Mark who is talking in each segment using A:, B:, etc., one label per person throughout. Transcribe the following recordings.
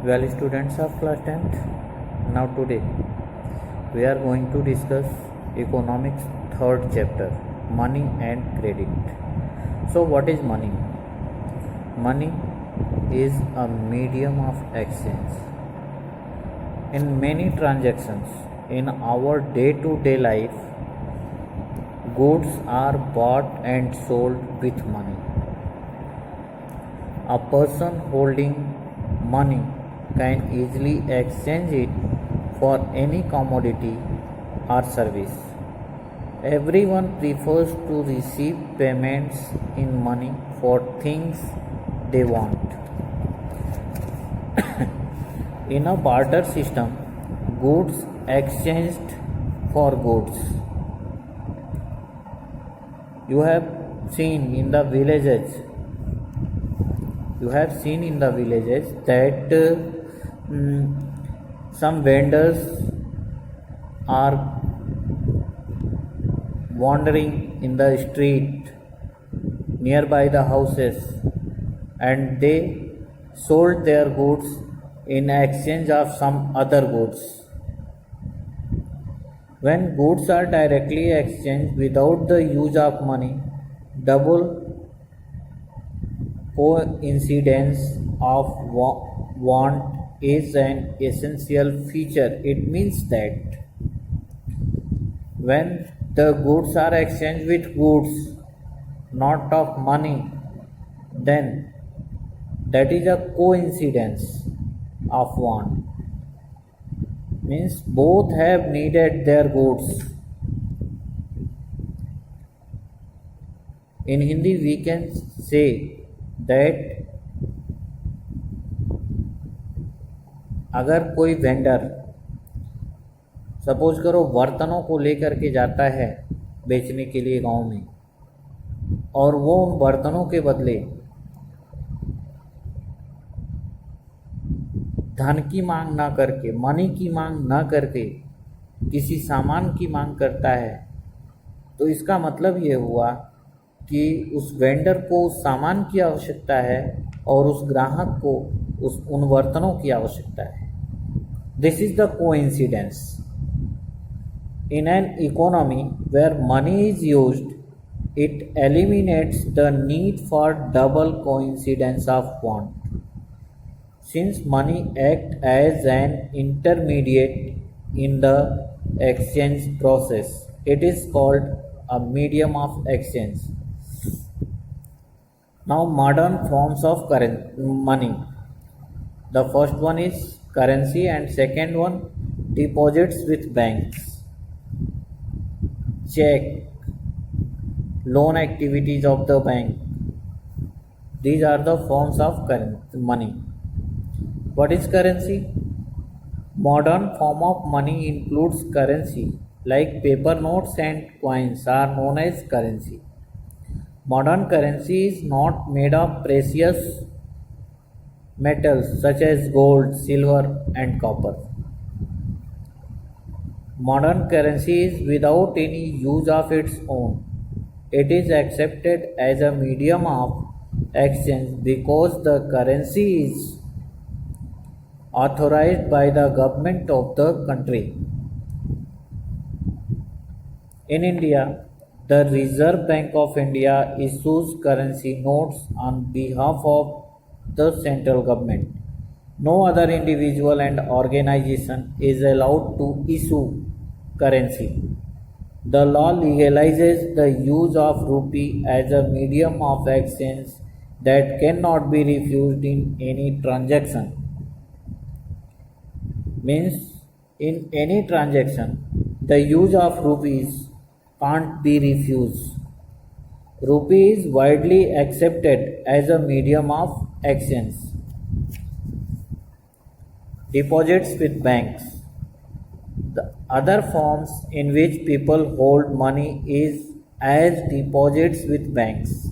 A: Well, students of class 10th, now today we are going to discuss economics third chapter, money and credit. So, what is money? Money is a medium of exchange. In many transactions in our day-to-day life, goods are bought and sold with money. A person holding money can easily exchange it for any commodity or service. Everyone prefers to receive payments in money for things they want. In a barter system, goods exchanged for goods. You have seen in the villages that some vendors are wandering in the street nearby the houses, and they sold their goods in exchange of some other goods. When goods are directly exchanged without the use of money, double coincidence of want is an essential feature. It means that when the goods are exchanged with goods, not of money, then that is a coincidence of want. Means both have needed their goods. In Hindi we can say that अगर कोई vendor suppose करो बर्तनों को लेकर के जाता है बेचने के लिए गांव में, और वो उन बर्तनों के बदले धन की मांग ना करके, मनी की मांग ना करके किसी सामान की मांग करता है, तो इसका मतलब ये हुआ कि उस वेंडर को उस सामान की आवश्यकता है और उस ग्राहक को उन बर्तनों की आवश्यकता है. This is the coincidence. In an economy where money is used, it eliminates the need for double coincidence of want. Since money acts as an intermediate in the exchange process, it is called a medium of exchange. Now, modern forms of money. The first one is currency and second one deposits with banks. Check, loan activities of the bank. These are the forms of money. What is currency? Modern form of money includes currency like paper notes and coins are known as currency. Modern currency is not made of precious metals such as gold, silver and copper. Modern currency is without any use of its own. It is accepted as a medium of exchange because the currency is authorized by the government of the country. In India, the Reserve Bank of India issues currency notes on behalf of the central government. No other individual and organization is allowed to issue currency. The law legalizes the use of rupee as a medium of exchange that cannot be refused in any transaction. Means in any transaction, the use of rupees can't be refused. Rupee is widely accepted as a medium of exchange. Deposits with banks. The other forms in which people hold money is as deposits with banks.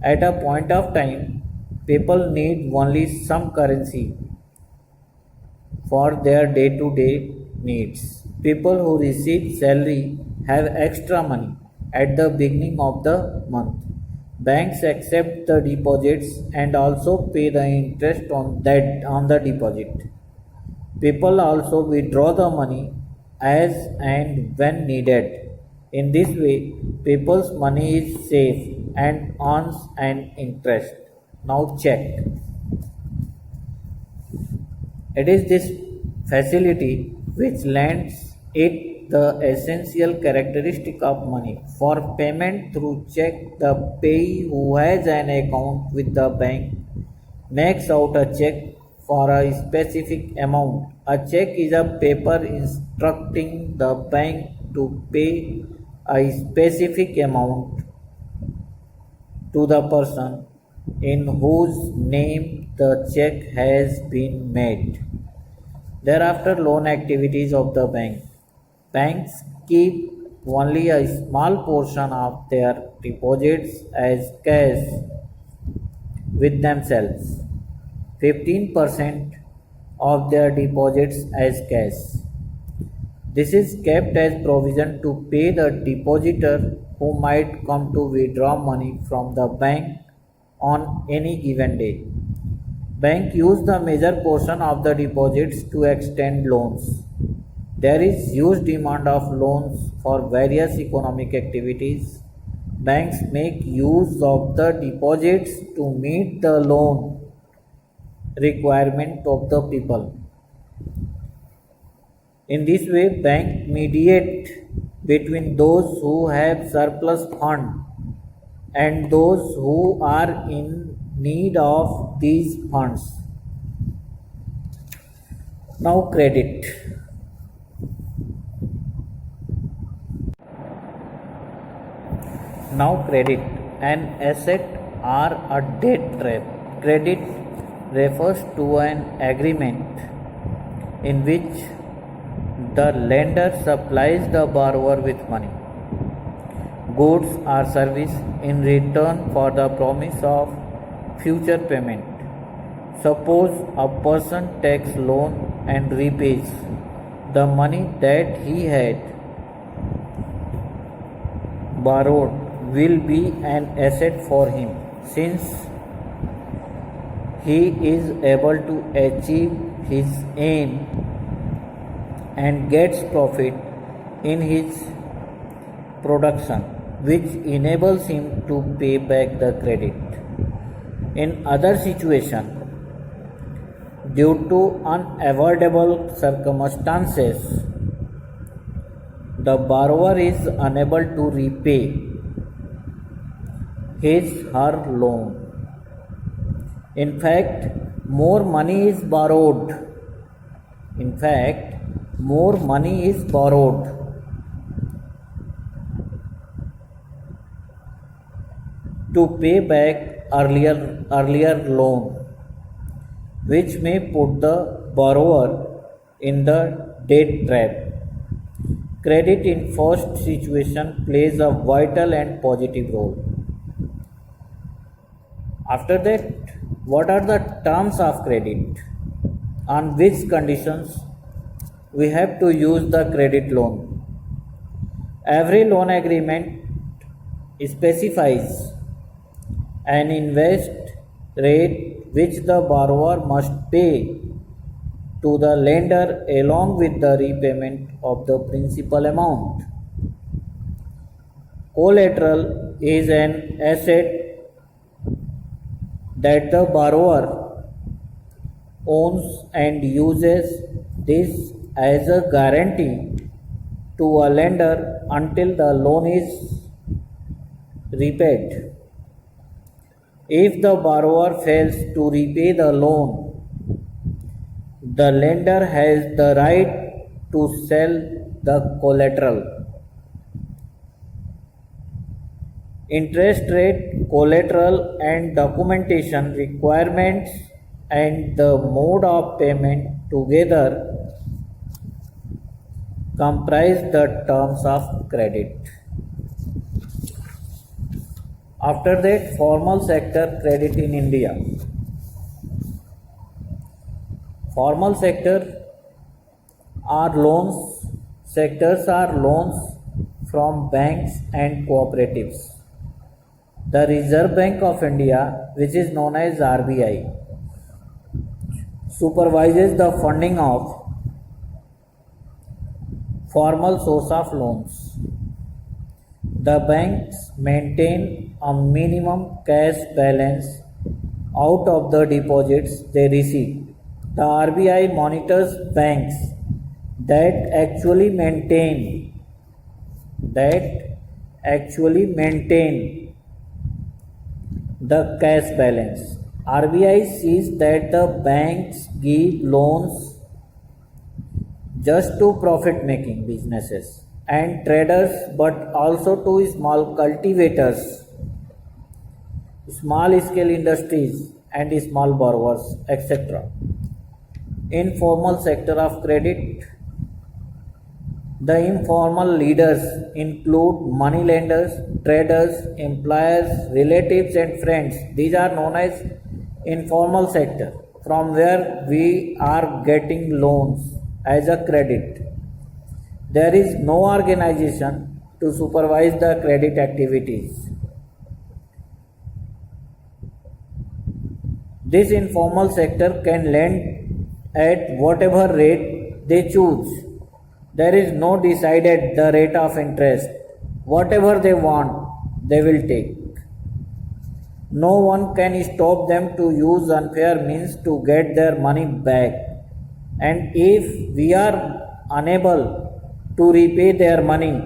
A: At a point of time, people need only some currency for their day-to-day needs. People who receive salary have extra money at the beginning of the month. Banks accept the deposits and also pay the interest on the deposit. People also withdraw the money as and when needed. In this way, people's money is safe and earns an interest. Now check. It is this facility which lends it the essential characteristic of money. For payment through check, the payee who has an account with the bank makes out a check for a specific amount. A check is a paper instructing the bank to pay a specific amount to the person in whose name the check has been made. Thereafter, loan activities of the bank. Banks keep only a small portion of their deposits as cash with themselves, 15% of their deposits as cash. This is kept as provision to pay the depositor who might come to withdraw money from the bank on any given day. Bank use the major portion of the deposits to extend loans. There is huge demand of loans for various economic activities. Banks make use of the deposits to meet the loan requirement of the people. In this way, bank mediate between those who have surplus fund and those who are in need of these funds. Now credit. Now credit, an asset or a debt trap. Credit refers to an agreement in which the lender supplies the borrower with money, goods or service in return for the promise of future payment. Suppose a person takes loan and repays the money that he had borrowed will be an asset for him since he is able to achieve his aim and gets profit in his production, which enables him to pay back the credit. In other situation, due to unavoidable circumstances, the borrower is unable to repay his her loan. In fact, more money is borrowed. In fact, more money is borrowed to pay back earlier loan, which may put the borrower in the debt trap. Credit in first situation plays a vital and positive role. After that, what are the terms of credit? On which conditions we have to use the credit loan? Every loan agreement specifies an interest rate which the borrower must pay to the lender along with the repayment of the principal amount. Collateral is an asset that the borrower owns and uses this as a guarantee to a lender until the loan is repaid. If the borrower fails to repay the loan, the lender has the right to sell the collateral. Interest rate, collateral and documentation requirements and the mode of payment together comprise the terms of credit. After that, formal sector credit in India. Formal sectors are loans from banks and cooperatives. The Reserve Bank of India, which is known as RBI, supervises the funding of formal source of loans. The banks maintain a minimum cash balance out of the deposits they receive. The RBI monitors banks that actually maintain the cash balance. RBI sees that the banks give loans just to profit making businesses and traders, but also to small cultivators, small scale industries and small borrowers, etc. Informal sector of credit. The informal leaders include money lenders, traders, employers, relatives and friends. These are known as informal sector, from where we are getting loans as a credit. There is no organization to supervise the credit activities. This informal sector can lend at whatever rate they choose. There is no decided the rate of interest. Whatever they want, they will take. No one can stop them to use unfair means to get their money back. And if we are unable to repay their money,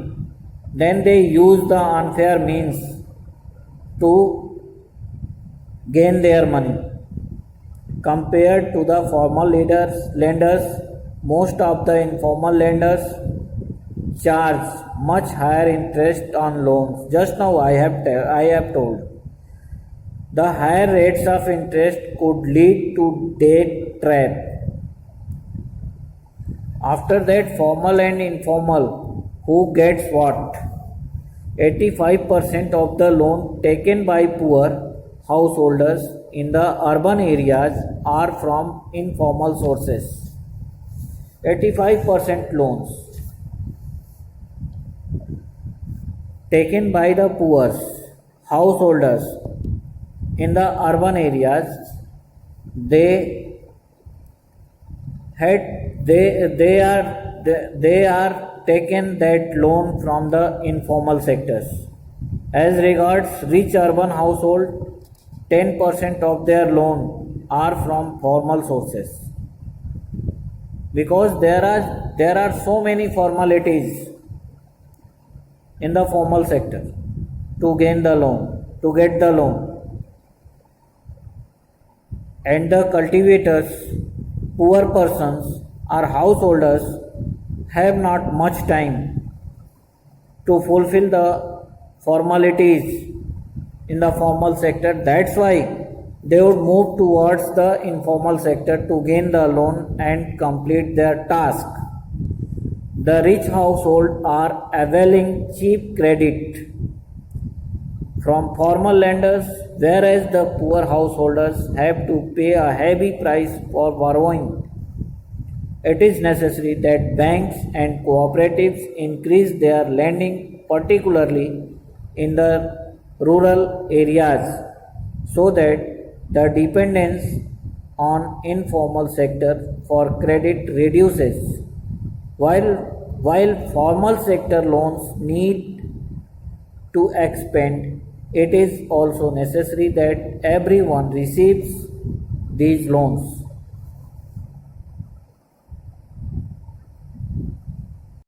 A: then they use the unfair means to gain their money. Compared to the formal lenders, most of the informal lenders charge much higher interest on loans. Just now I have told. The higher rates of interest could lead to debt trap. After that, formal and informal, who gets what? 85% of the loan taken by poor householders in the urban areas are from informal sources. 85% loans taken by the poor householders in the urban areas, they are taken that loan from the informal sectors. As regards rich urban household, 10% of their loan are from formal sources, because there are so many formalities in the formal sector to get the loan. And the cultivators, poor persons or householders have not much time to fulfill the formalities in the formal sector. That's why they would move towards the informal sector to gain the loan and complete their task. The rich households are availing cheap credit from formal lenders, whereas the poor householders have to pay a heavy price for borrowing. It is necessary that banks and cooperatives increase their lending, particularly in the rural areas, so that the dependence on informal sector for credit reduces. While formal sector loans need to expand, it is also necessary that everyone receives these loans.